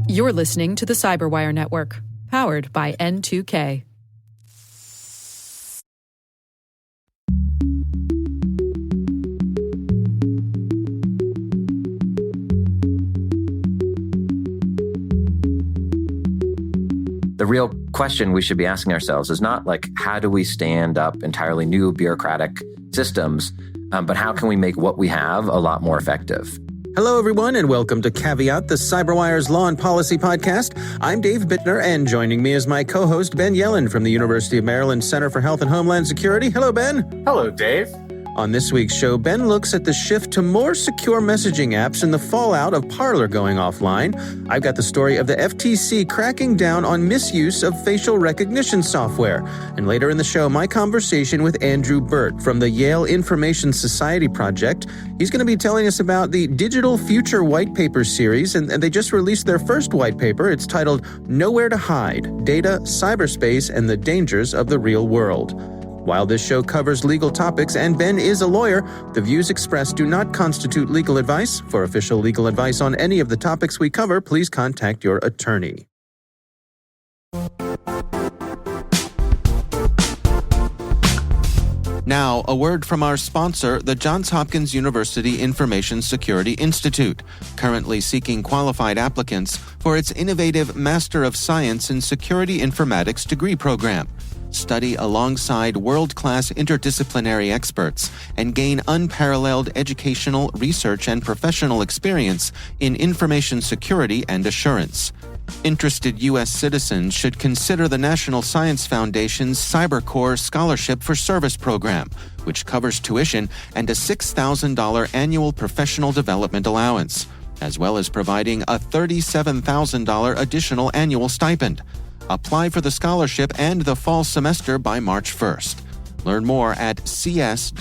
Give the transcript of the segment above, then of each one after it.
You're listening to the Cyberwire Network, powered by N2K. The real question we should be asking ourselves is not like, how do we stand up entirely new bureaucratic systems, but how can we make what we have a lot more effective? Hello, everyone, and welcome to Caveat, the Cyberwire's Law and Policy Podcast. I'm Dave Bittner, and joining me is my co-host, Ben Yellen from the University of Maryland Center for Health and Homeland Security. Hello, Ben. Hello, Dave. On this week's show, Ben looks at the shift to more secure messaging apps and the fallout of Parler going offline. I've got the story of the FTC cracking down on misuse of facial recognition software. And later in the show, my conversation with Andrew Burt from the Yale Information Society Project. He's going to be telling us about the Digital Future Whitepaper Series, and they just released their first white paper. It's titled Nowhere to Hide: Data, Cyberspace, and the Dangers of the Real World. While this show covers legal topics and Ben is a lawyer, the views expressed do not constitute legal advice. For official legal advice on any of the topics we cover, please contact your attorney. Now, a word from our sponsor, the Johns Hopkins University Information Security Institute, currently seeking qualified applicants for its innovative Master of Science in Security Informatics degree program. Study alongside world-class interdisciplinary experts and gain unparalleled educational, research, and professional experience in information security and assurance. Interested U.S. citizens should consider the National Science Foundation's CyberCore Scholarship for Service program, which covers tuition and a $6,000 annual professional development allowance, as well as providing a $37,000 additional annual stipend. Apply for the scholarship and the fall semester by March 1st. Learn more at cs.jhu.edu/MSSI.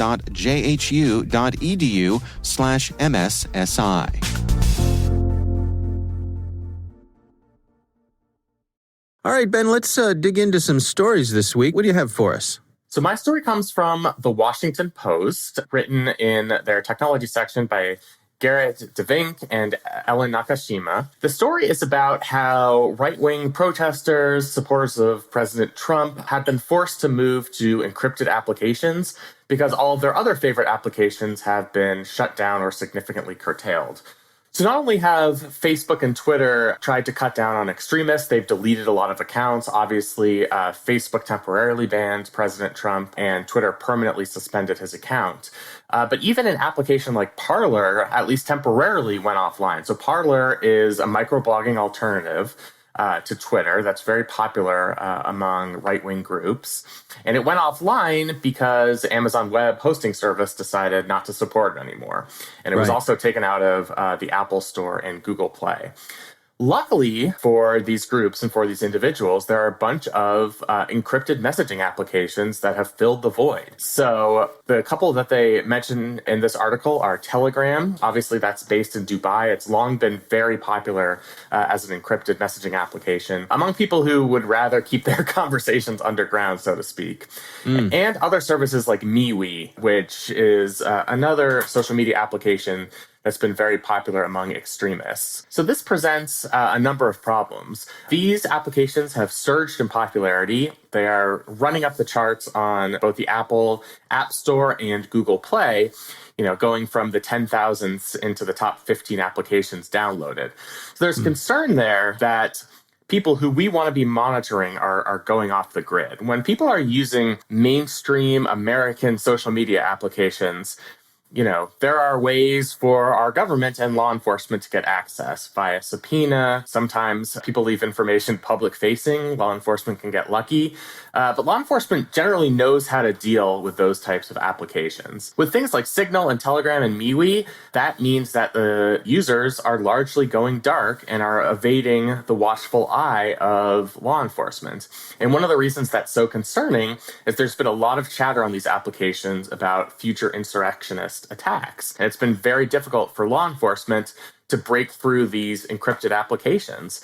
All right, Ben, let's dig into some stories this week. What do you have for us? So my story comes from the Washington Post, written in their technology section by Garrett DeVink and Ellen Nakashima. The story is about how right-wing protesters, supporters of President Trump, have been forced to move to encrypted applications because all of their other favorite applications have been shut down or significantly curtailed. So not only have Facebook and Twitter tried to cut down on extremists, they've deleted a lot of accounts. Obviously, Facebook temporarily banned President Trump and Twitter permanently suspended his account. But even an application like Parler, at least temporarily, went offline. So Parler is a microblogging alternative to Twitter that's very popular among right-wing groups. And it went offline because Amazon Web Hosting Service decided not to support it anymore. And it was also taken out of the Apple Store and Google Play. Luckily for these groups and for these individuals, there are a bunch of encrypted messaging applications that have filled the void. So the couple that they mention in this article are Telegram. Obviously, that's based in Dubai. It's long been very popular as an encrypted messaging application among people who would rather keep their conversations underground, so to speak. And other services like MeWe, which is another social media application that's been very popular among extremists. So this presents a number of problems. These applications have surged in popularity. They are running up the charts on both the Apple App Store and Google Play, going from the 10,000s into the top 15 applications downloaded. So there's concern there that people who we want to be monitoring are going off the grid. When people are using mainstream American social media applications, there are ways for our government and law enforcement to get access via subpoena. Sometimes people leave information public-facing. Law enforcement can get lucky. But law enforcement generally knows how to deal with those types of applications. With things like Signal and Telegram and MeWe, that means that the users are largely going dark and are evading the watchful eye of law enforcement. And one of the reasons that's so concerning is there's been a lot of chatter on these applications about future insurrectionist attacks. And it's been very difficult for law enforcement to break through these encrypted applications.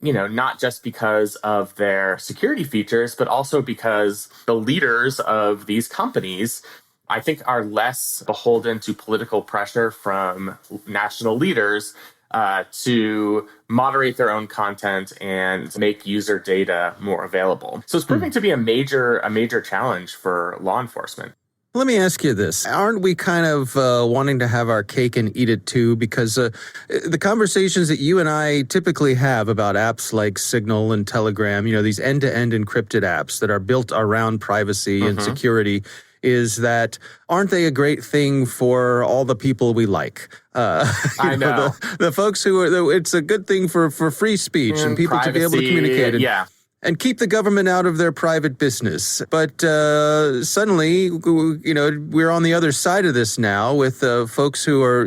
Not just because of their security features, but also because the leaders of these companies, I think, are less beholden to political pressure from national leaders to moderate their own content and make user data more available. So it's proving to be a major challenge for law enforcement. Let me ask you this. Aren't we kind of wanting to have our cake and eat it too? Because the conversations that you and I typically have about apps like Signal and Telegram, these end-to-end encrypted apps that are built around privacy and security, is that aren't they a great thing for all the people we like? I know. The folks who are, it's a good thing for free speech and people privacy, to be able to communicate. And keep the government out of their private business. But suddenly, we're on the other side of this now with folks who are,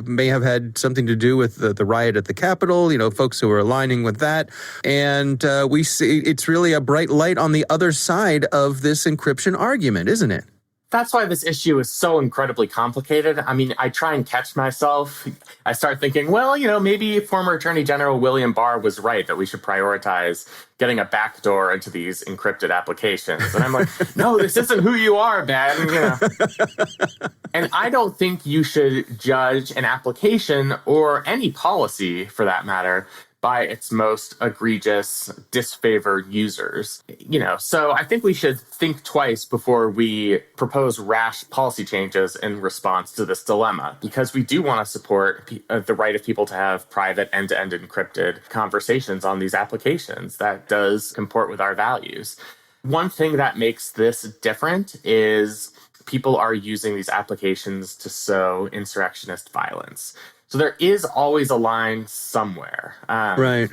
may have had something to do with the riot at the Capitol, folks who are aligning with that. And we see it's really a bright light on the other side of this encryption argument, isn't it? That's why this issue is so incredibly complicated. I mean, I try and catch myself. I start thinking, well, maybe former Attorney General William Barr was right that we should prioritize getting a backdoor into these encrypted applications. And I'm like, no, this isn't who you are, Ben. And I don't think you should judge an application or any policy, for that matter, by its most egregious, disfavored users. So I think we should think twice before we propose rash policy changes in response to this dilemma, because we do want to support the right of people to have private end-to-end encrypted conversations on these applications. That does comport with our values. One thing that makes this different is people are using these applications to sow insurrectionist violence. So there is always a line somewhere. Right.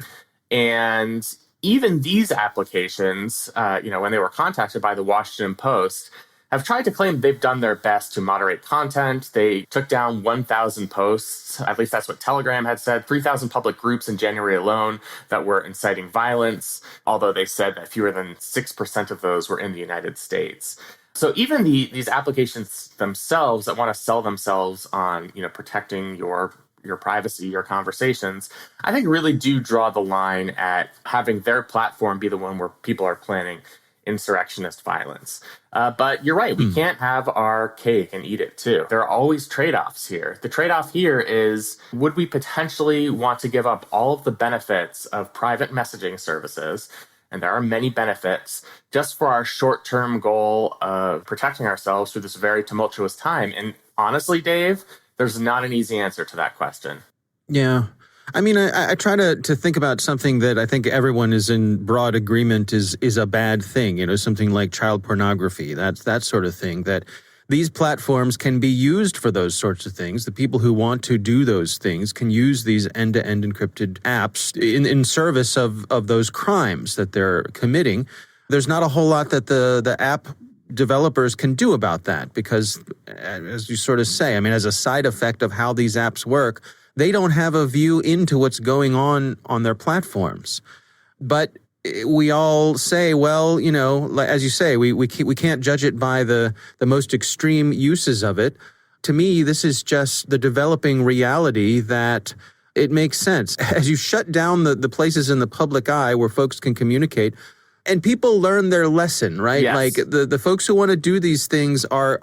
And even these applications, when they were contacted by the Washington Post, have tried to claim they've done their best to moderate content. They took down 1,000 posts. At least that's what Telegram had said. 3,000 public groups in January alone that were inciting violence, although they said that fewer than 6% of those were in the United States. So even these applications themselves that want to sell themselves on, protecting your privacy, your conversations, I think really do draw the line at having their platform be the one where people are planning insurrectionist violence. But you're right, we can't have our cake and eat it too. There are always trade-offs here. The trade-off here is, would we potentially want to give up all of the benefits of private messaging services, and there are many benefits, just for our short-term goal of protecting ourselves through this very tumultuous time? And honestly, Dave, there's not an easy answer to that question. Yeah. I mean, I try to think about something that I think everyone is in broad agreement is a bad thing, something like child pornography, that sort of thing, that these platforms can be used for those sorts of things. The people who want to do those things can use these end-to-end encrypted apps in service of those crimes that they're committing. There's not a whole lot that the app developers can do about that because, as you sort of say, I mean, as a side effect of how these apps work, they don't have a view into what's going on their platforms. But we all say, well, as you say, we can't judge it by the most extreme uses of it. To me, this is just the developing reality that it makes sense. As you shut down the places in the public eye where folks can communicate, and people learn their lesson, right? Yes. Like the folks who want to do these things are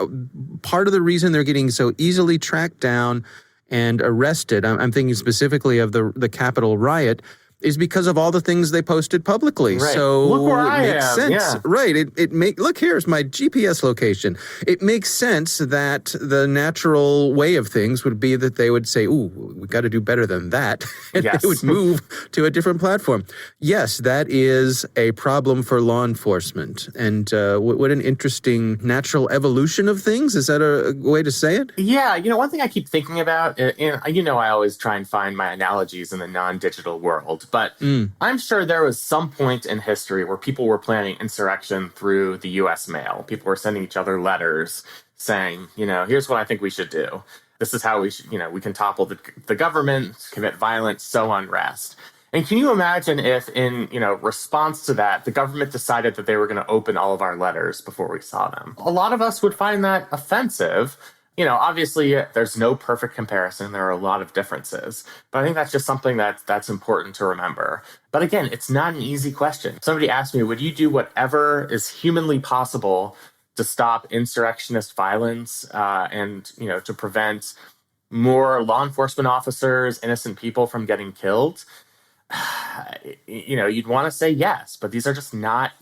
part of the reason they're getting so easily tracked down and arrested. I'm thinking specifically of the Capitol riot, is because of all the things they posted publicly. Right. So look where I makes am. sense. Yeah. Right. Look, here's my GPS location. It makes sense that the natural way of things would be that they would say, ooh, we got to do better than that. And Yes. they would move to a different platform. Yes, that is a problem for law enforcement. And what an interesting natural evolution of things. Is that a way to say it? Yeah. One thing I keep thinking about, I always try and find my analogies in the non-digital world. But I'm sure there was some point in history where people were planning insurrection through the U.S. mail. People were sending each other letters saying, here's what I think we should do. This is how we should, we can topple the government, commit violence, sow unrest. And can you imagine if in, response to that, the government decided that they were going to open all of our letters before we saw them? A lot of us would find that offensive. Obviously, there's no perfect comparison. There are a lot of differences. But I think that's just something that's important to remember. But again, it's not an easy question. Somebody asked me, would you do whatever is humanly possible to stop insurrectionist violence and, to prevent more law enforcement officers, innocent people from getting killed? You'd want to say yes, but these are just not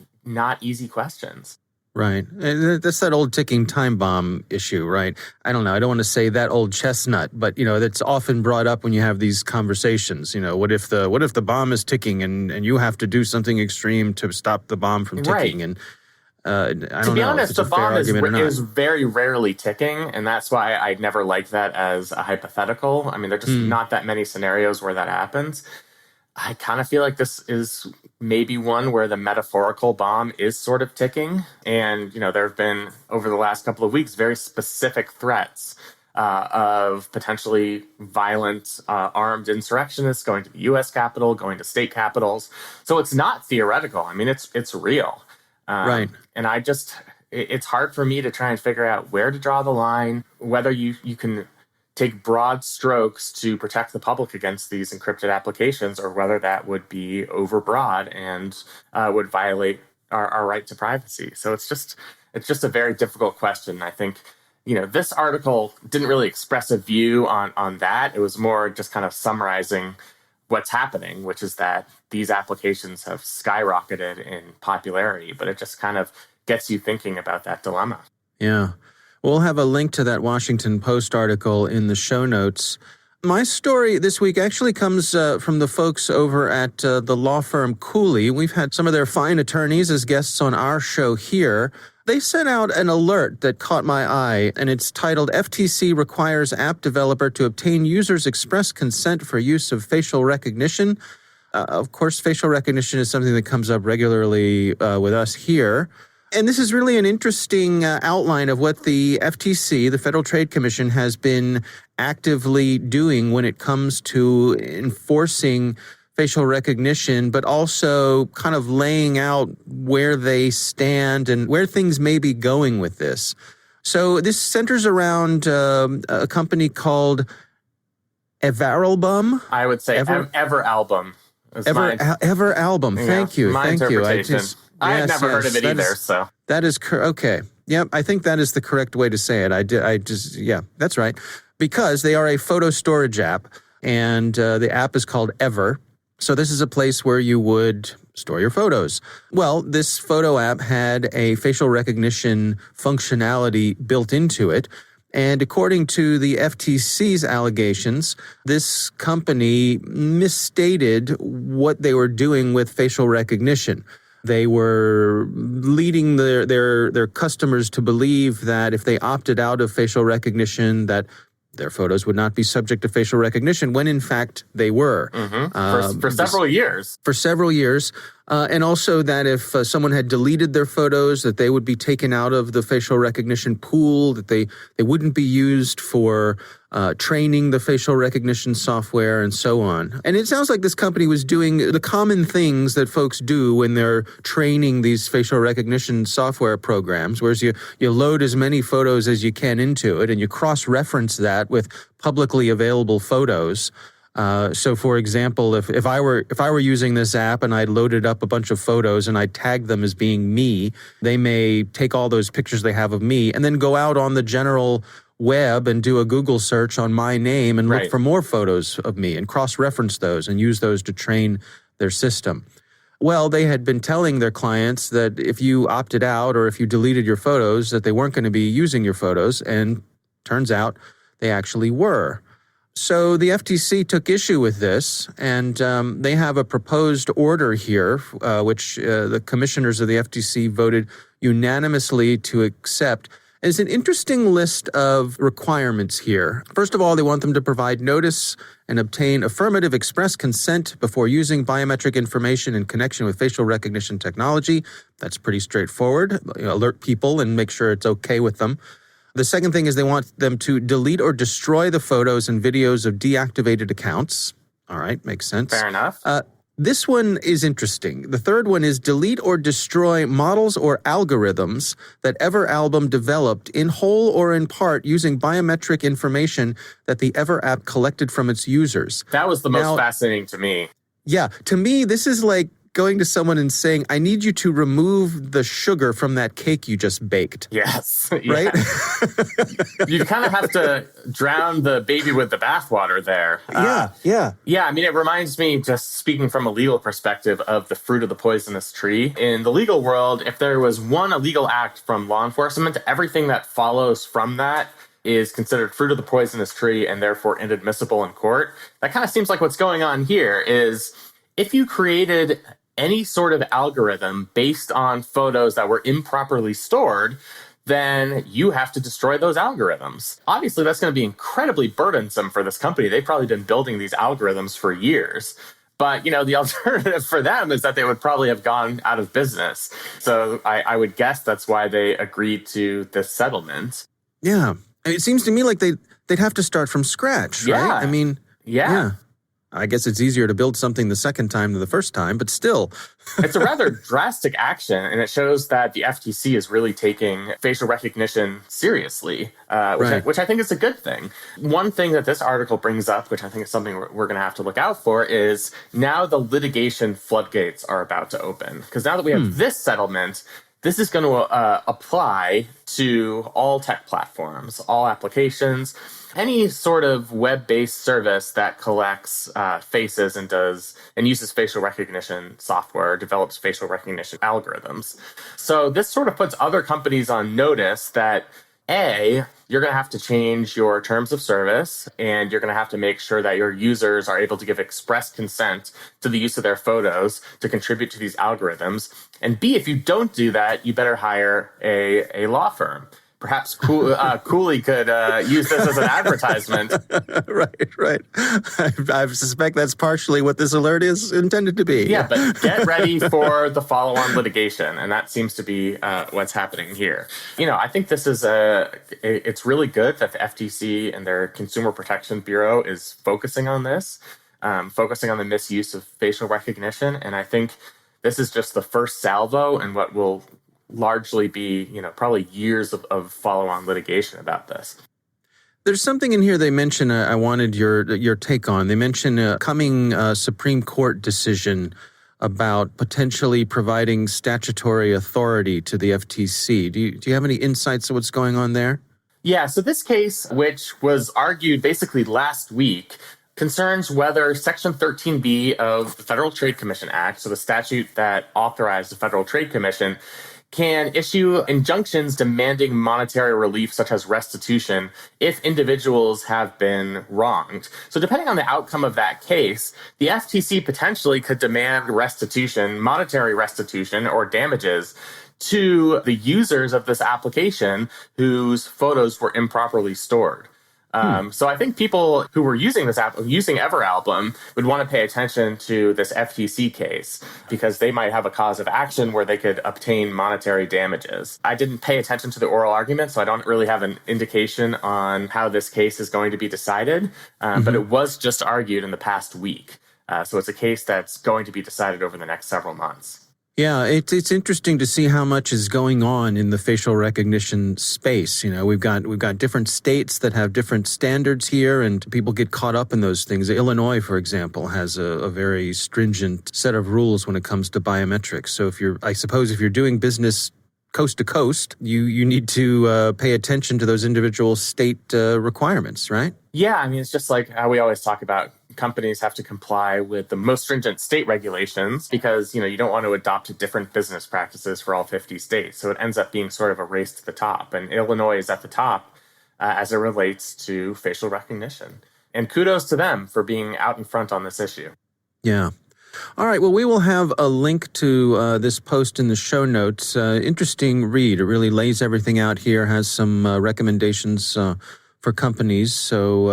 easy questions. Right. And that's that old ticking time bomb issue, right? I don't know. I don't want to say that old chestnut, but, that's often brought up when you have these conversations. What if the bomb is ticking and you have to do something extreme to stop the bomb from ticking? Right. And I don't know. To be honest, the bomb is not. very rarely ticking, and that's why I never like that as a hypothetical. I mean, there are just not that many scenarios where that happens. I kind of feel like this is maybe one where the metaphorical bomb is sort of ticking. And, there have been, over the last couple of weeks, very specific threats of potentially violent armed insurrectionists going to the U.S. Capitol, going to state capitals. So it's not theoretical. I mean, it's real. Right. And it's hard for me to try and figure out where to draw the line, whether you can take broad strokes to protect the public against these encrypted applications, or whether that would be overbroad and would violate our right to privacy. So it's just a very difficult question. I think, this article didn't really express a view on that. It was more just kind of summarizing what's happening, which is that these applications have skyrocketed in popularity, but it just kind of gets you thinking about that dilemma. Yeah. We'll have a link to that Washington Post article in the show notes. My story this week actually comes from the folks over at the law firm Cooley. We've had some of their fine attorneys as guests on our show here. They sent out an alert that caught my eye, and it's titled, FTC Requires App Developer to Obtain Users' Express Consent for Use of Facial Recognition. Of course, facial recognition is something that comes up regularly with us here. And this is really an interesting outline of what the FTC, the Federal Trade Commission, has been actively doing when it comes to enforcing facial recognition, but also kind of laying out where they stand and where things may be going with this. So this centers around a company called Everalbum. I would say Everalbum. Everalbum. Thank you. My interpretation. I had never heard of it either, so. That is okay. Yep, I think that is the correct way to say it. Yeah, that's right. Because they are a photo storage app, and the app is called Ever. So this is a place where you would store your photos. Well, this photo app had a facial recognition functionality built into it. And according to the FTC's allegations, this company misstated what they were doing with facial recognition. They were leading their customers to believe that if they opted out of facial recognition, that their photos would not be subject to facial recognition, when in fact they were. Mm-hmm. For several years. For several years. And also that if someone had deleted their photos, that they would be taken out of the facial recognition pool, that they wouldn't be used for training the facial recognition software and so on. And it sounds like this company was doing the common things that folks do when they're training these facial recognition software programs, whereas you load as many photos as you can into it and you cross-reference that with publicly available photos. So, for example, if I were using this app and I loaded up a bunch of photos and I tagged them as being me, they may take all those pictures they have of me and then go out on the general web and do a Google search on my name and look for more photos of me and cross-reference those and use those to train their system. Well, they had been telling their clients that if you opted out or if you deleted your photos, that they weren't going to be using your photos, and turns out they actually were. So the FTC took issue with this, and they have a proposed order here, which the commissioners of the FTC voted unanimously to accept. There's an interesting list of requirements here. First of all, they want them to provide notice and obtain affirmative express consent before using biometric information in connection with facial recognition technology. That's pretty straightforward. Alert people and make sure it's okay with them. The second thing is they want them to delete or destroy the photos and videos of deactivated accounts. All right, makes sense. Fair enough. This one is interesting. The third one is delete or destroy models or algorithms that Everalbum developed in whole or in part using biometric information that the Ever app collected from its users. That was the most fascinating to me. Yeah, to me, this is like going to someone and saying, I need you to remove the sugar from that cake you just baked. Yes. Right? You kind of have to drown the baby with the bathwater there. Yeah. Yeah, I mean, it reminds me, just speaking from a legal perspective, of the fruit of the poisonous tree. In the legal world, if there was one illegal act from law enforcement, everything that follows from that is considered fruit of the poisonous tree and therefore inadmissible in court. That kind of seems like what's going on here is if you created any sort of algorithm based on photos that were improperly stored, then you have to destroy those algorithms. Obviously, that's going to be incredibly burdensome for this company. They've probably been building these algorithms for years. But, the alternative for them is that they would probably have gone out of business. So I would guess that's why they agreed to this settlement. Yeah. It seems to me like they'd have to start from scratch, right? Yeah. I mean, yeah. I guess it's easier to build something the second time than the first time, but still. It's a rather drastic action, and it shows that the FTC is really taking facial recognition seriously, which I think is a good thing. One thing that this article brings up, which I think is something we're going to have to look out for, is now the litigation floodgates are about to open. Because now that we have this settlement, this is going to apply to all tech platforms, all applications, any sort of web-based service that collects faces and uses facial recognition software, develops facial recognition algorithms. So this sort of puts other companies on notice that, A, you're going to have to change your terms of service, and you're going to have to make sure that your users are able to give express consent to the use of their photos to contribute to these algorithms. And B, if you don't do that, you better hire a law firm. Perhaps Cooley could use this as an advertisement. Right. I suspect that's partially what this alert is intended to be. Yeah, but get ready for the follow-on litigation, and that seems to be what's happening here. I think this is it's really good that the FTC and their Consumer Protection Bureau is focusing on this, focusing on the misuse of facial recognition, and I think this is just the first salvo in what will largely be, probably years of follow-on litigation about this. There's something in here they mention I wanted your take on. They mention a coming Supreme Court decision about potentially providing statutory authority to the FTC. Do you have any insights of what's going on there? Yeah, so this case, which was argued basically last week, concerns whether Section 13B of the Federal Trade Commission Act, so the statute that authorized the Federal Trade Commission, can issue injunctions demanding monetary relief such as restitution if individuals have been wronged. So depending on the outcome of that case, the FTC potentially could demand restitution, monetary restitution or damages to the users of this application whose photos were improperly stored. So I think people who were using this app, using Everalbum, would want to pay attention to this FTC case because they might have a cause of action where they could obtain monetary damages. I didn't pay attention to the oral argument, so I don't really have an indication on how this case is going to be decided, but it was just argued in the past week. So it's a case that's going to be decided over the next several months. Yeah, it's interesting to see how much is going on in the facial recognition space. We've got different states that have different standards here, and people get caught up in those things. Illinois, for example, has a very stringent set of rules when it comes to biometrics. So if you're doing business coast to coast, you need to pay attention to those individual state requirements, right? Yeah, I mean, it's just like how we always talk about companies have to comply with the most stringent state regulations because, you don't want to adopt different business practices for all 50 states. So it ends up being sort of a race to the top. And Illinois is at the top as it relates to facial recognition. And kudos to them for being out in front on this issue. Yeah. All right. Well, we will have a link to this post in the show notes. Interesting read. It really lays everything out here, has some recommendations for companies. So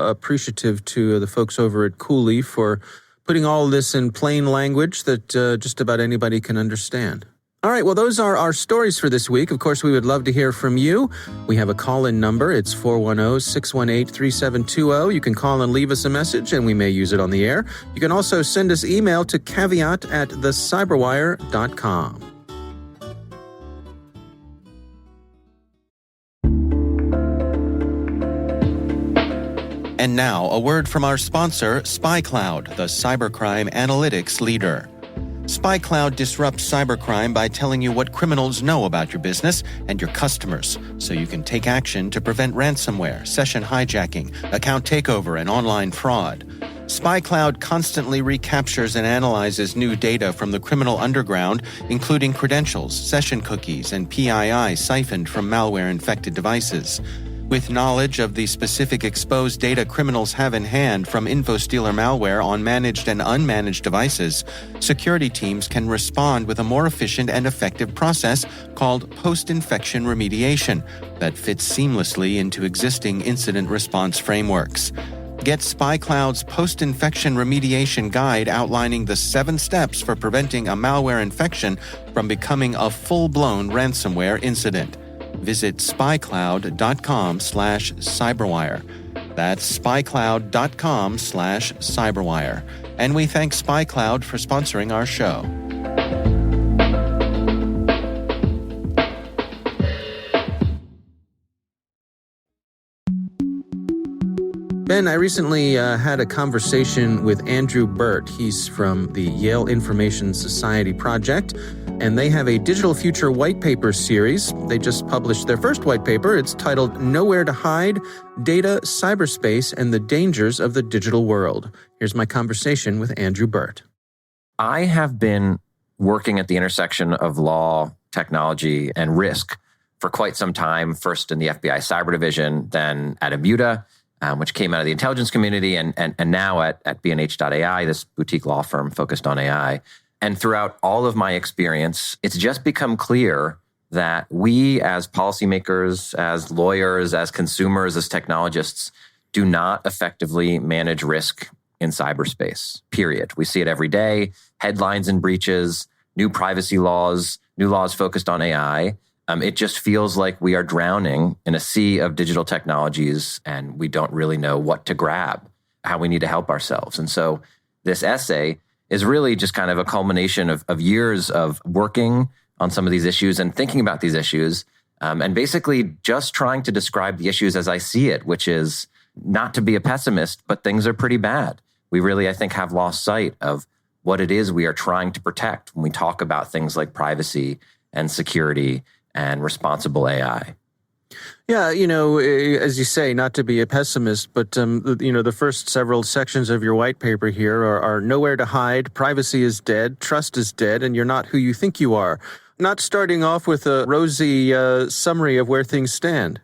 appreciative to the folks over at Cooley for putting all this in plain language that just about anybody can understand. All right, well, those are our stories for this week. Of course, we would love to hear from you. We have a call-in number. It's 410-618-3720. You can call and leave us a message, and we may use it on the air. You can also send us email to caveat@thecyberwire.com. And now, a word from our sponsor, SpyCloud, the cybercrime analytics leader. SpyCloud disrupts cybercrime by telling you what criminals know about your business and your customers, so you can take action to prevent ransomware, session hijacking, account takeover, and online fraud. SpyCloud constantly recaptures and analyzes new data from the criminal underground, including credentials, session cookies, and PII siphoned from malware-infected devices. With knowledge of the specific exposed data criminals have in hand from InfoStealer malware on managed and unmanaged devices, security teams can respond with a more efficient and effective process called post-infection remediation that fits seamlessly into existing incident response frameworks. Get SpyCloud's post-infection remediation guide outlining the 7 steps for preventing a malware infection from becoming a full-blown ransomware incident. Visit spycloud.com/cyberwire. That's spycloud.com/cyberwire. And we thank SpyCloud for sponsoring our show. Ben, I recently had a conversation with Andrew Burt. He's from the Yale Information Society Project, and they have a Digital Future Whitepaper Series. They just published their first white paper. It's titled Nowhere to Hide: Data, Cyberspace, and the Dangers of the Digital World. Here's my conversation with Andrew Burt. I have been working at the intersection of law, technology, and risk for quite some time, first in the FBI Cyber Division, then at Immuta, which came out of the intelligence community, and now at B&H.ai, this boutique law firm focused on AI. And throughout all of my experience, it's just become clear that we as policymakers, as lawyers, as consumers, as technologists, do not effectively manage risk in cyberspace, period. We see it every day, headlines and breaches, new privacy laws, new laws focused on AI. It just feels like we are drowning in a sea of digital technologies, and we don't really know what to grab, how we need to help ourselves. And so this essay is really just kind of a culmination of years of working on some of these issues and thinking about these issues, and basically just trying to describe the issues as I see it, which is not to be a pessimist, but things are pretty bad. We really, I think, have lost sight of what it is we are trying to protect when we talk about things like privacy and security and responsible AI. Yeah, as you say, not to be a pessimist, but, the first several sections of your white paper here are nowhere to hide, privacy is dead, trust is dead, and you're not who you think you are. Not starting off with a rosy summary of where things stand.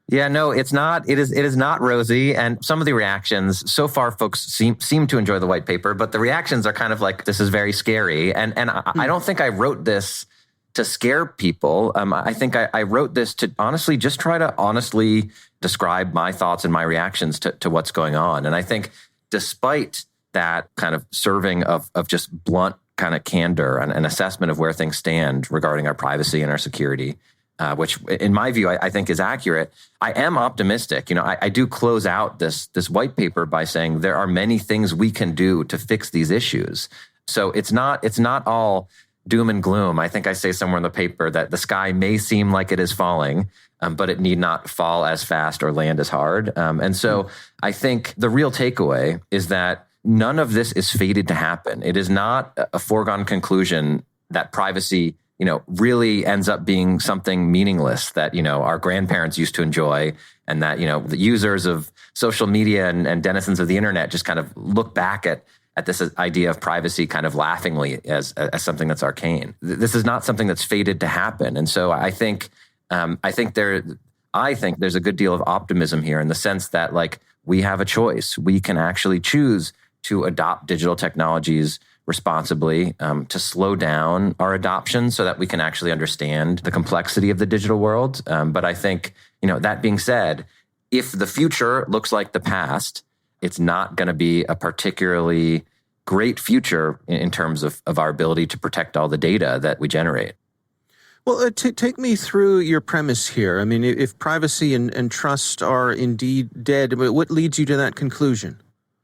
Yeah, no, it's not. It is not rosy. And some of the reactions, so far, folks seem to enjoy the white paper, but the reactions are kind of like, this is very scary. And I don't think I wrote this to scare people. I think I wrote this to honestly just try to honestly describe my thoughts and my reactions to what's going on. And I think despite that kind of serving of just blunt kind of candor and an assessment of where things stand regarding our privacy and our security, which in my view, I think is accurate, I am optimistic. I do close out this white paper by saying there are many things we can do to fix these issues. So it's not all doom and gloom. I think I say somewhere in the paper that the sky may seem like it is falling, but it need not fall as fast or land as hard. And so I think the real takeaway is that none of this is fated to happen. It is not a foregone conclusion that privacy, really ends up being something meaningless that, our grandparents used to enjoy, and that, the users of social media and denizens of the internet just kind of look back at this idea of privacy kind of laughingly as something that's arcane. This is not something that's fated to happen. And so I think there's a good deal of optimism here in the sense that we have a choice. We can actually choose to adopt digital technologies responsibly, to slow down our adoption so that we can actually understand the complexity of the digital world. But I think, that being said, if the future looks like the past, it's not going to be a particularly great future in terms of our ability to protect all the data that we generate. Well, take me through your premise here. I mean, if privacy and trust are indeed dead, what leads you to that conclusion?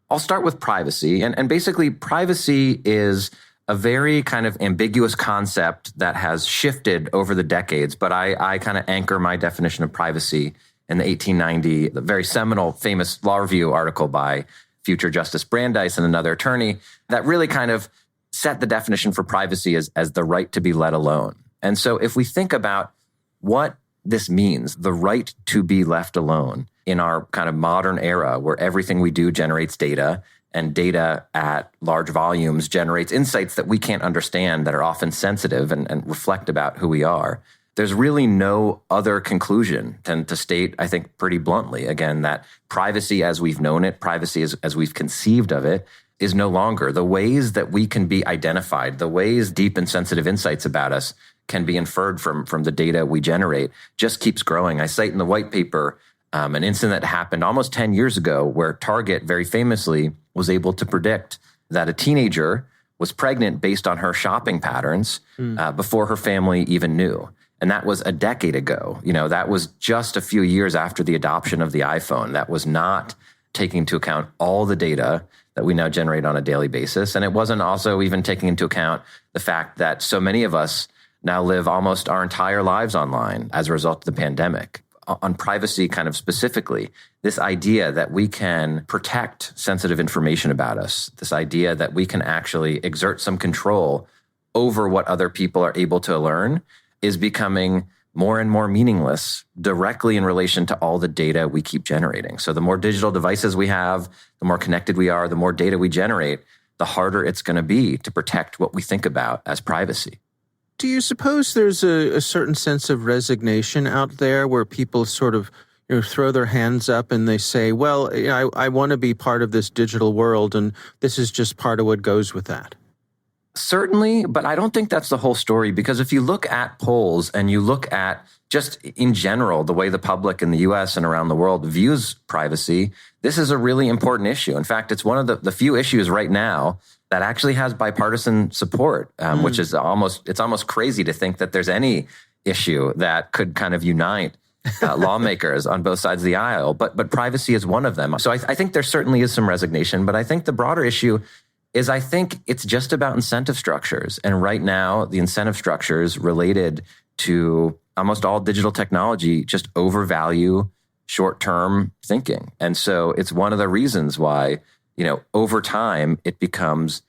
I'll start with privacy. And basically, privacy is a very kind of ambiguous concept that has shifted over the decades. But I kind of anchor my definition of privacy in the 1890, the very seminal, famous law review article by future Justice Brandeis and another attorney that really kind of set the definition for privacy as the right to be let alone. And so if we think about what this means, the right to be left alone in our kind of modern era where everything we do generates data, and data at large volumes generates insights that we can't understand that are often sensitive and reflect about who we are. There's really no other conclusion than to state, I think, pretty bluntly, again, that privacy as we've known it, privacy as we've conceived of it, is no longer. The ways that we can be identified, the ways deep and sensitive insights about us can be inferred from the data we generate just keeps growing. I cite in the white paper an incident that happened almost 10 years ago where Target very famously was able to predict that a teenager was pregnant based on her shopping patterns before her family even knew. And that was a decade ago. That was just a few years after the adoption of the iPhone. That was not taking into account all the data that we now generate on a daily basis. And it wasn't also even taking into account the fact that so many of us now live almost our entire lives online as a result of the pandemic. On privacy kind of specifically, this idea that we can protect sensitive information about us, this idea that we can actually exert some control over what other people are able to learn is becoming more and more meaningless directly in relation to all the data we keep generating. So the more digital devices we have, the more connected we are, the more data we generate, the harder it's going to be to protect what we think about as privacy. Do you suppose there's a certain sense of resignation out there where people sort of throw their hands up and they say, well, I want to be part of this digital world and this is just part of what goes with that? Certainly, but I don't think that's the whole story, because if you look at polls and you look at just in general the way the public in the US and around the world views privacy, this is a really important issue. In fact, it's one of the few issues right now that actually has bipartisan support, which is almost crazy to think that there's any issue that could kind of unite lawmakers on both sides of the aisle. But privacy is one of them. So I think there certainly is some resignation, but I think the broader issue is I think it's just about incentive structures. And right now, the incentive structures related to almost all digital technology just overvalue short-term thinking. And so it's one of the reasons why, over time, it becomes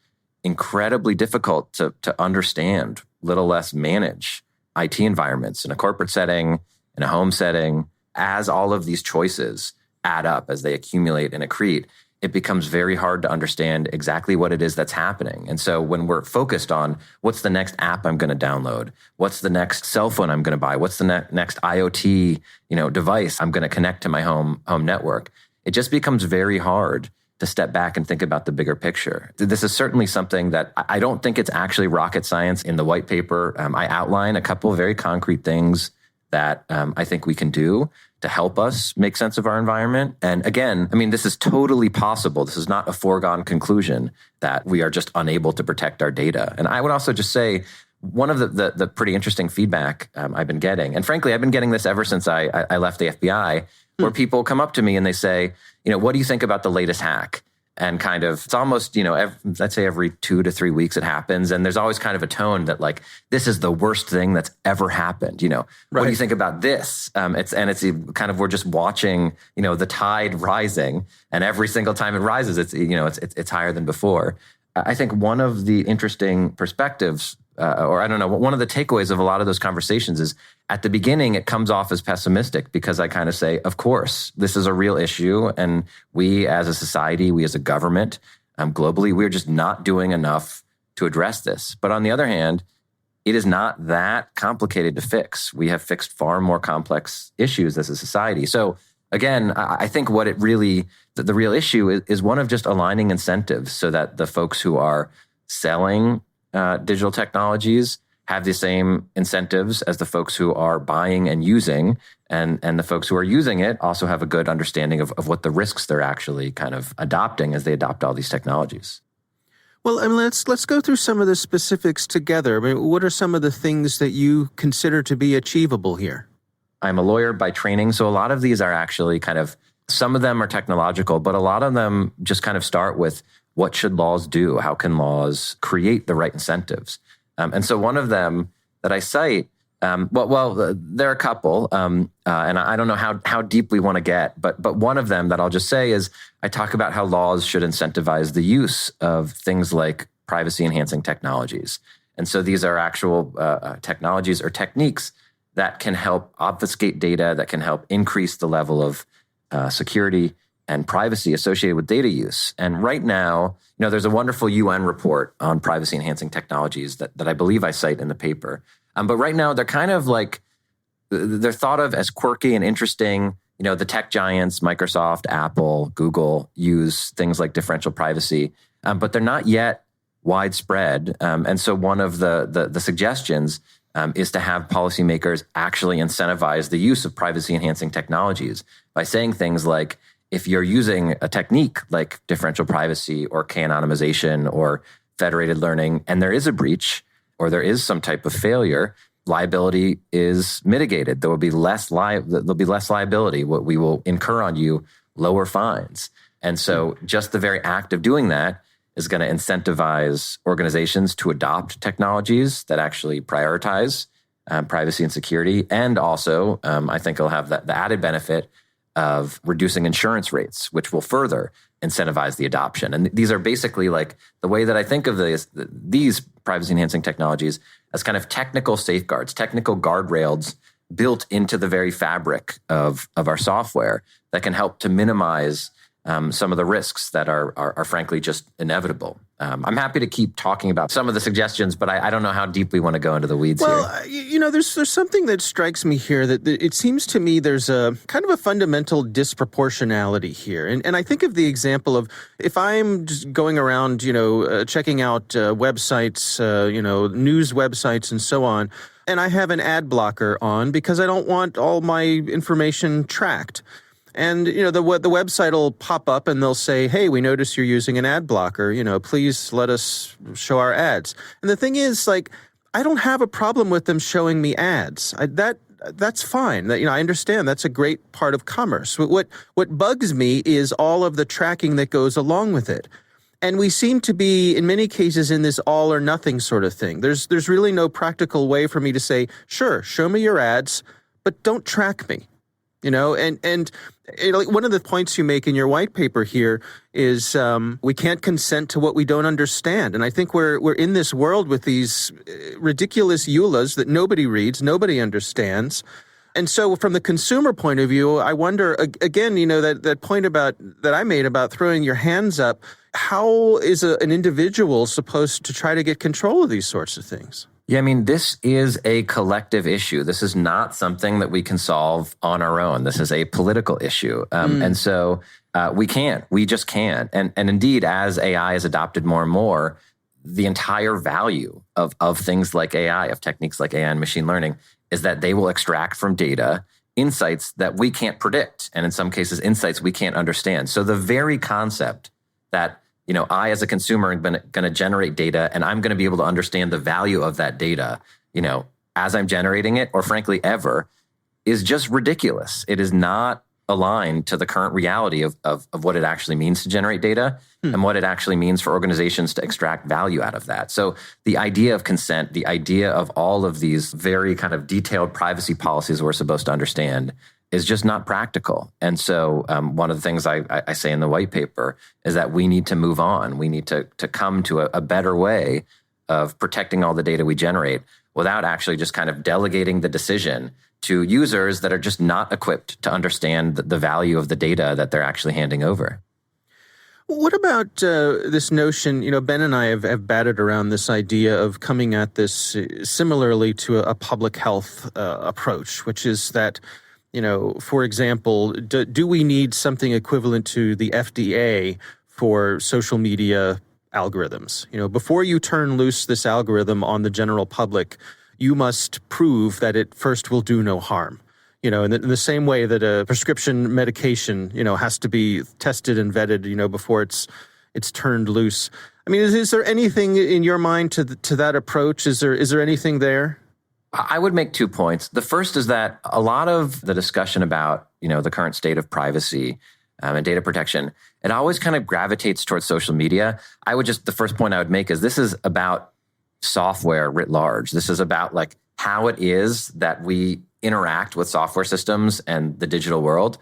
incredibly difficult to understand, little less manage IT environments in a corporate setting, in a home setting, as all of these choices add up, as they accumulate and accrete. It becomes very hard to understand exactly what it is that's happening. And so when we're focused on what's the next app I'm going to download, what's the next cell phone I'm going to buy, what's the next IoT, device I'm going to connect to my home network, it just becomes very hard to step back and think about the bigger picture. This is certainly something that I don't think it's actually rocket science. In the white paper, I outline a couple of very concrete things that I think we can do to help us make sense of our environment. And again, this is totally possible. This is not a foregone conclusion that we are just unable to protect our data. And I would also just say, one of the pretty interesting feedback I've been getting, and frankly, I've been getting this ever since I left the FBI, where people come up to me and they say, what do you think about the latest hack? And kind of, it's almost, let's say every 2 to 3 weeks it happens. And there's always kind of a tone that like, this is the worst thing that's ever happened. What do you think about this? It's kind of, we're just watching, the tide rising, and every single time it rises, it's higher than before. I think one of the interesting perspectives, one of the takeaways of a lot of those conversations is at the beginning, it comes off as pessimistic because I kind of say, of course, this is a real issue. And we as a society, we as a government, globally, we're just not doing enough to address this. But on the other hand, it is not that complicated to fix. We have fixed far more complex issues as a society. So again, I think what it really, the real issue is one of just aligning incentives so that the folks who are selling digital technologies have the same incentives as the folks who are buying and using, and the folks who are using it also have a good understanding of what the risks they're actually kind of adopting as they adopt all these technologies. Well, let's go through some of the specifics together. What are some of the things that you consider to be achievable here? I'm a lawyer by training, so a lot of these are actually kind of, some of them are technological, but a lot of them just kind of start with, what should laws do? How can laws create the right incentives? And so one of them that I cite, there are a couple, and I don't know how deep we want to get, but one of them that I'll just say is I talk about how laws should incentivize the use of things like privacy enhancing technologies. And so these are actual technologies or techniques that can help obfuscate data, that can help increase the level of security and privacy associated with data use. And right now, there's a wonderful UN report on privacy enhancing technologies that I believe I cite in the paper. But right now, they're kind of like, they're thought of as quirky and interesting. The tech giants, Microsoft, Apple, Google, use things like differential privacy, but they're not yet widespread. And so one of the suggestions is to have policymakers actually incentivize the use of privacy enhancing technologies by saying things like, if you're using a technique like differential privacy or k-anonymization or federated learning, and there is a breach or there is some type of failure, liability is mitigated. There'll be less liability. What we will incur on you, lower fines. And so just the very act of doing that is going to incentivize organizations to adopt technologies that actually prioritize privacy and security. And also, I think it'll have the added benefit of reducing insurance rates, which will further incentivize the adoption. And these are basically like the way that I think of these privacy enhancing technologies as kind of technical safeguards, technical guardrails built into the very fabric of our software that can help to minimize some of the risks that are frankly just inevitable. I'm happy to keep talking about some of the suggestions, but I don't know how deep we want to go into the weeds here. Well, there's something that strikes me here that it seems to me there's a kind of a fundamental disproportionality here. And I think of the example of if I'm just going around, checking out websites, news websites and so on, and I have an ad blocker on because I don't want all my information tracked. And, the website will pop up and they'll say, hey, we notice you're using an ad blocker. Please let us show our ads. And the thing is, like, I don't have a problem with them showing me ads. That's fine. I understand that's a great part of commerce. What bugs me is all of the tracking that goes along with it. And we seem to be, in many cases, in this all or nothing sort of thing. There's really no practical way for me to say, sure, show me your ads, but don't track me. One of the points you make in your white paper here is we can't consent to what we don't understand. And I think we're in this world with these ridiculous EULAs that nobody reads, nobody understands. And so from the consumer point of view, I wonder, again, that point that I made about throwing your hands up, how is an individual supposed to try to get control of these sorts of things? Yeah, this is a collective issue. This is not something that we can solve on our own. This is a political issue. And so we just can't. And indeed, as AI is adopted more and more, the entire value of things like AI, of techniques like AI and machine learning, is that they will extract from data insights that we can't predict. And in some cases, insights we can't understand. So the very concept that I as a consumer am going to generate data and I'm going to be able to understand the value of that data, as I'm generating it, or frankly, ever, is just ridiculous. It is not aligned to the current reality of what it actually means to generate data and what it actually means for organizations to extract value out of that. So the idea of consent, the idea of all of these very kind of detailed privacy policies we're supposed to understand is just not practical. And so one of the things I say in the white paper is that we need to move on. We need to come to a better way of protecting all the data we generate without actually just kind of delegating the decision to users that are just not equipped to understand the value of the data that they're actually handing over. What about this notion, Ben and I have batted around this idea of coming at this similarly to a public health approach, which is that, for example, do we need something equivalent to the FDA for social media algorithms? Before you turn loose this algorithm on the general public, you must prove that it first will do no harm. In the same way that a prescription medication, has to be tested and vetted, before it's turned loose. Is there anything in your mind to that approach? Is there anything there? I would make 2 points. The first is that a lot of the discussion about, the current state of privacy and data protection, it always kind of gravitates towards social media. The first point I would make is this is about software writ large. This is about how it is that we interact with software systems and the digital world.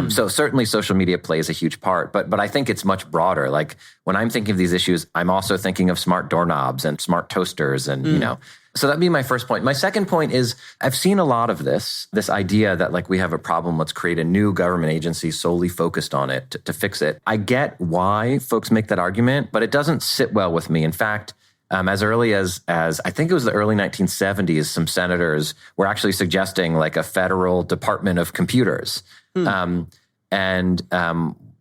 So certainly social media plays a huge part, but I think it's much broader. Like when I'm thinking of these issues, I'm also thinking of smart doorknobs and smart toasters and, so that'd be my first point. My second point is I've seen a lot of this idea that like we have a problem, let's create a new government agency solely focused on it to fix it. I get why folks make that argument, but it doesn't sit well with me. In fact, as early as I think it was the early 1970s, some senators were actually suggesting like a federal Department of Computers. And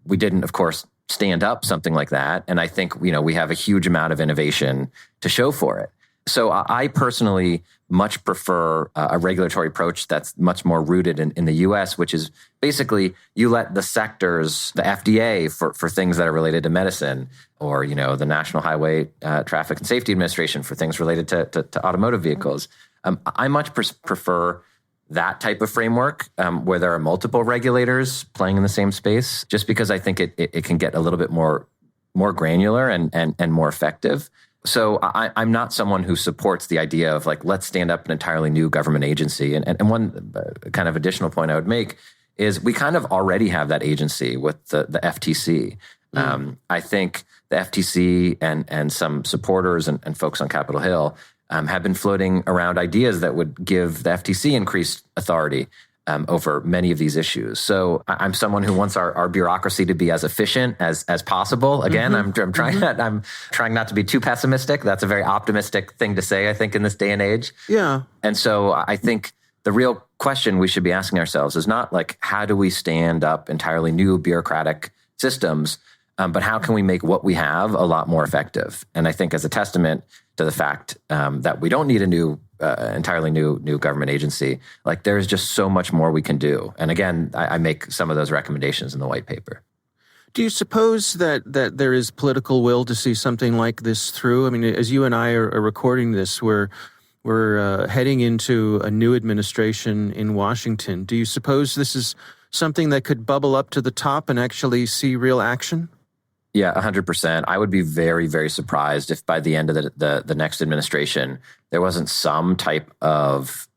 we didn't, of course, stand up something like that. And I think, we have a huge amount of innovation to show for it. So I personally much prefer a regulatory approach that's much more rooted in the U.S., which is basically you let the sectors, the FDA for things that are related to medicine, or the National Highway Traffic and Safety Administration for things related to automotive vehicles. I much prefer that type of framework where there are multiple regulators playing in the same space, just because I think it can get a little bit more granular and more effective. So I'm not someone who supports the idea of like, let's stand up an entirely new government agency. And one kind of additional point I would make is we kind of already have that agency with the FTC. I think the FTC and some supporters and folks on Capitol Hill have been floating around ideas that would give the FTC increased authority over many of these issues. So I'm someone who wants our bureaucracy to be as efficient as possible. Again, I'm trying not to be too pessimistic. That's a very optimistic thing to say, I think, in this day and age. Yeah. And so I think the real question we should be asking ourselves is not like, how do we stand up entirely new bureaucratic systems, but how can we make what we have a lot more effective? And I think as a testament to the fact that we don't need a entirely new government agency, like there's just so much more we can do. And again, I make some of those recommendations in the white paper. Do you suppose that there is political will to see something like this through? I mean, as you and I are recording this, we're heading into a new administration in Washington. Do you suppose this is something that could bubble up to the top and actually see real action? Yeah, 100%. I would be very, very surprised if by the end of the next administration, there wasn't some type of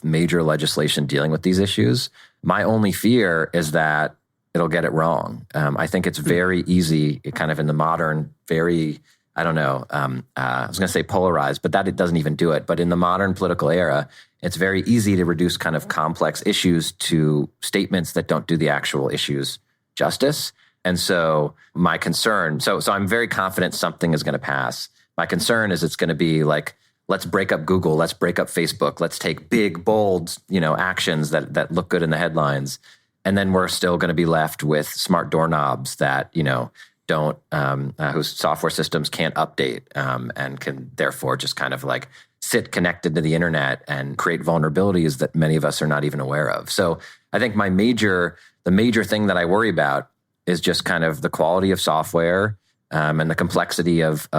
major legislation dealing with these issues. My only fear is that it'll get it wrong. I think it's very easy, kind of in the modern, very, I was going to say polarized, but that it doesn't even do it. But in the modern political era, it's very easy to reduce kind of complex issues to statements that don't do the actual issues justice. And so my concern, so I'm very confident something is going to pass. My concern is it's going to be like, let's break up Google, let's break up Facebook, let's take big, bold, actions that look good in the headlines. And then we're still going to be left with smart doorknobs that, don't, whose software systems can't update and can therefore just kind of like sit connected to the internet and create vulnerabilities that many of us are not even aware of. So I think the major thing that I worry about is just kind of the quality of software and the complexity of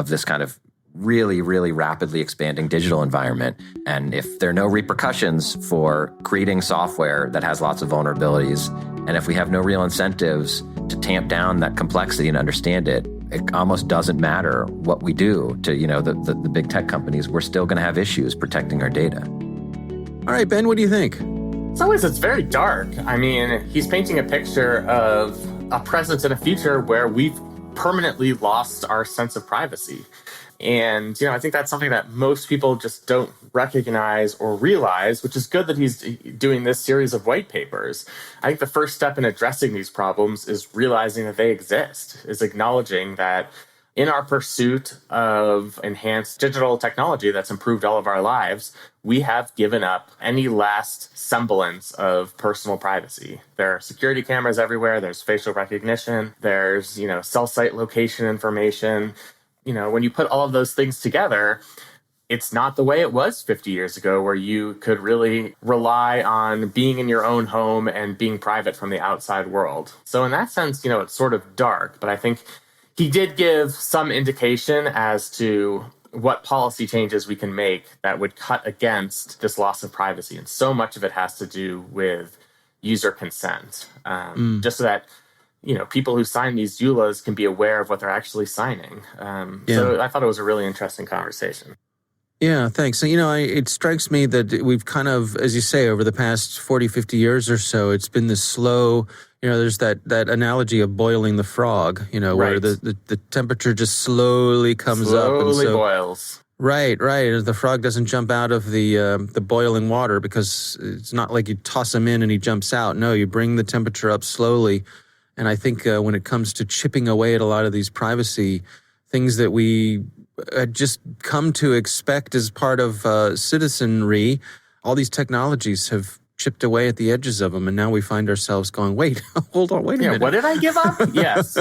this kind of really, really rapidly expanding digital environment. And if there are no repercussions for creating software that has lots of vulnerabilities, and if we have no real incentives to tamp down that complexity and understand it, it almost doesn't matter what we do to, the big tech companies. We're still going to have issues protecting our data. All right, Ben, what do you think? In some ways, it's very dark. I mean, he's painting a picture of a present and a future where we've permanently lost our sense of privacy. And, I think that's something that most people just don't recognize or realize, which is good that he's doing this series of white papers. I think the first step in addressing these problems is realizing that they exist, is acknowledging that in our pursuit of enhanced digital technology that's improved all of our lives, we have given up any last semblance of personal privacy. There are security cameras everywhere. There's facial recognition. There's, cell site location information. When you put all of those things together, it's not the way it was 50 years ago, where you could really rely on being in your own home and being private from the outside world. So in that sense, it's sort of dark, but I think he did give some indication as to what policy changes we can make that would cut against this loss of privacy. And so much of it has to do with user consent, just so that, people who sign these EULAs can be aware of what they're actually signing. So I thought it was a really interesting conversation. Yeah, thanks. So, it strikes me that we've kind of, as you say, over the past 40, 50 years or so, it's been this slow, there's that analogy of boiling the frog, where Right. the temperature just slowly comes up. And Slowly so, boils. Right. The frog doesn't jump out of the boiling water because it's not like you toss him in and he jumps out. No, you bring the temperature up slowly. And I think when it comes to chipping away at a lot of these privacy things that we just come to expect as part of citizenry, all these technologies have chipped away at the edges of them. And now we find ourselves going, wait, hold on, wait a minute. What did I give up? Yes.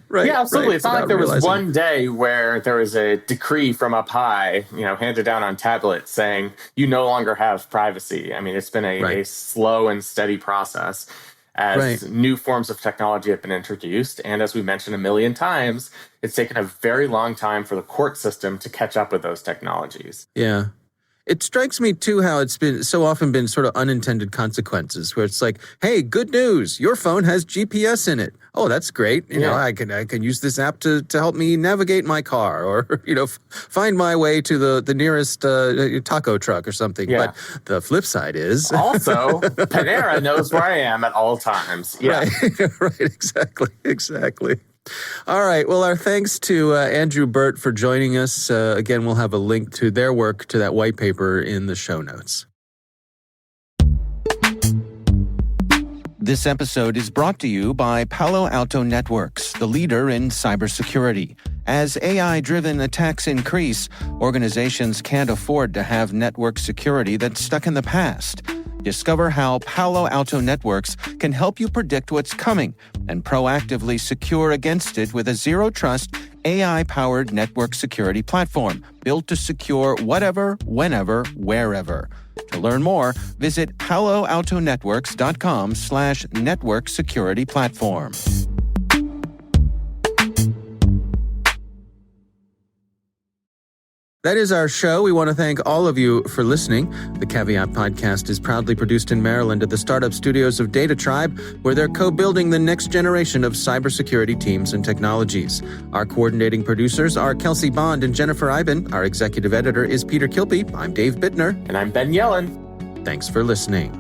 Right. Yeah, absolutely. Right, it's not like there was realizing. one day where there was a decree from up high, handed down on tablets saying you no longer have privacy. I mean, it's been a slow and steady process as new forms of technology have been introduced. And as we mentioned a million times, it's taken a very long time for the court system to catch up with those technologies. Yeah. It strikes me, too, how it's been so often been sort of unintended consequences where it's like, hey, good news, your phone has GPS in it. Oh, that's great. I can use this app to help me navigate my car or, find my way to the nearest taco truck or something. Yeah. But the flip side is... Also, Panera knows where I am at all times. Yeah. Right, exactly. All right. Well, our thanks to Andrew Burt for joining us. Again, we'll have a link to their work, to that white paper in the show notes. This episode is brought to you by Palo Alto Networks, the leader in cybersecurity. As AI-driven attacks increase, organizations can't afford to have network security that's stuck in the past. Discover how Palo Alto Networks can help you predict what's coming and proactively secure against it with a zero-trust, AI-powered network security platform built to secure whatever, whenever, wherever. To learn more, visit paloaltonetworks.com/network security platform. That is our show. We want to thank all of you for listening. The Caveat podcast is proudly produced in Maryland at the startup studios of Data Tribe, where they're co-building the next generation of cybersecurity teams and technologies. Our coordinating producers are Kelsey Bond and Jennifer Iben. Our executive editor is Peter Kilpie. I'm Dave Bittner. And I'm Ben Yellen. Thanks for listening.